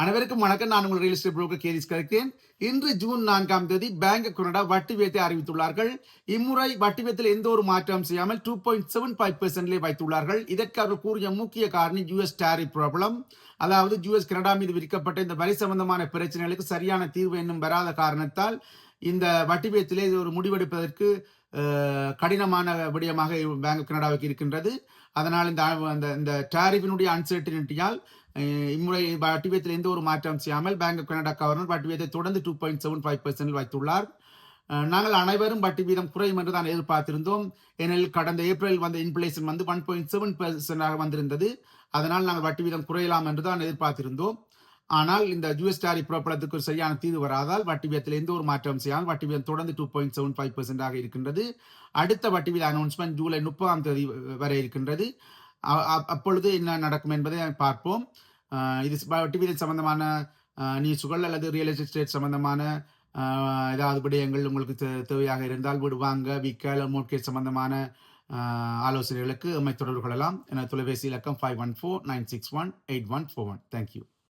அனைவருக்கும் வணக்கம். நான் உங்கள் ரியல் எஸ்டேட் புரோக்கர் கேரிஸ் கருக்கிறேன். இன்று ஜூன் 4ஆம் தேதி பேங்க் ஆஃப் கனடா வட்டி வீதத்தை அறிவித்துள்ளார்கள். இம்முறை வட்டி வீதத்தில் எந்த ஒரு மாற்றம் செய்யாமல் 2.75% வைத்துள்ளார்கள். இதற்கு அவர் கூறிய முக்கிய காரணம் யூஎஸ் டாரிஃப் ப்ராப்ளம். அதாவது யூஎஸ் கனடா மீது விதிக்கப்பட்ட இந்த வரி சம்பந்தமான பிரச்சனைகளுக்கு சரியான தீர்வு இன்னும் வராத காரணத்தால் இந்த வட்டி வீதத்திலே ஒரு முடிவெடுப்பதற்கு கடினமான விடயமாக பேங்க் ஆஃப் கனடாவுக்கு இருக்கின்றது. அதனால் இந்த டாரிஃபினுடைய அன்சர்டினிட்டியால் இம்முறை வட்டி வீதத்தில் எந்த ஒரு மாற்றம் செய்யாமல் பேங்க் ஆஃப் கனடா கவர்னர் வட்டி வீதத்தை தொடர்ந்து 2.75% வைத்துள்ளார். நாங்கள் அனைவரும் வட்டி வீதம் குறையும் என்று தான் எதிர்பார்த்திருந்தோம். ஏனெனில் கடந்த ஏப்ரல் வந்த இன்ஃபிளேஷன் 1.7% வந்திருந்தது. அதனால் நாங்கள் வட்டி வீதம் குறையலாம் என்று தான் எதிர்பார்த்திருந்தோம். ஆனால் இந்த யூஎஸ் டாரிஃப் ப்ராப்ளத்துக்கு ஒரு சரியான தீர்வு வராதால் வட்டி வீதத்தில் எந்த ஒரு மாற்றம் செய்யாமல் வட்டி வீதம் தொடர்ந்து 2.75% இருக்கின்றது. அடுத்த வட்டி வீத அனௌன்ஸ்மெண்ட் ஜூலை 30ஆம் தேதி வரை இருக்கின்றது. அப்பொழுது என்ன நடக்கும் என்பதை பார்ப்போம். இது வட்டி வீதம் சம்பந்தமான நியூஸுகள் அல்லது ரியல் எஸ்டேட் சம்பந்தமான ஏதாவது விடயங்கள் உங்களுக்கு தேவையாக இருந்தால் வீடு வாங்க விற்க மோட்கேஜ் சம்பந்தமான ஆலோசனைகளுக்கு தொடர்பு கொள்ளலாம். என தொலைபேசி இலக்கம் 514-961-8141. தேங்க்யூ.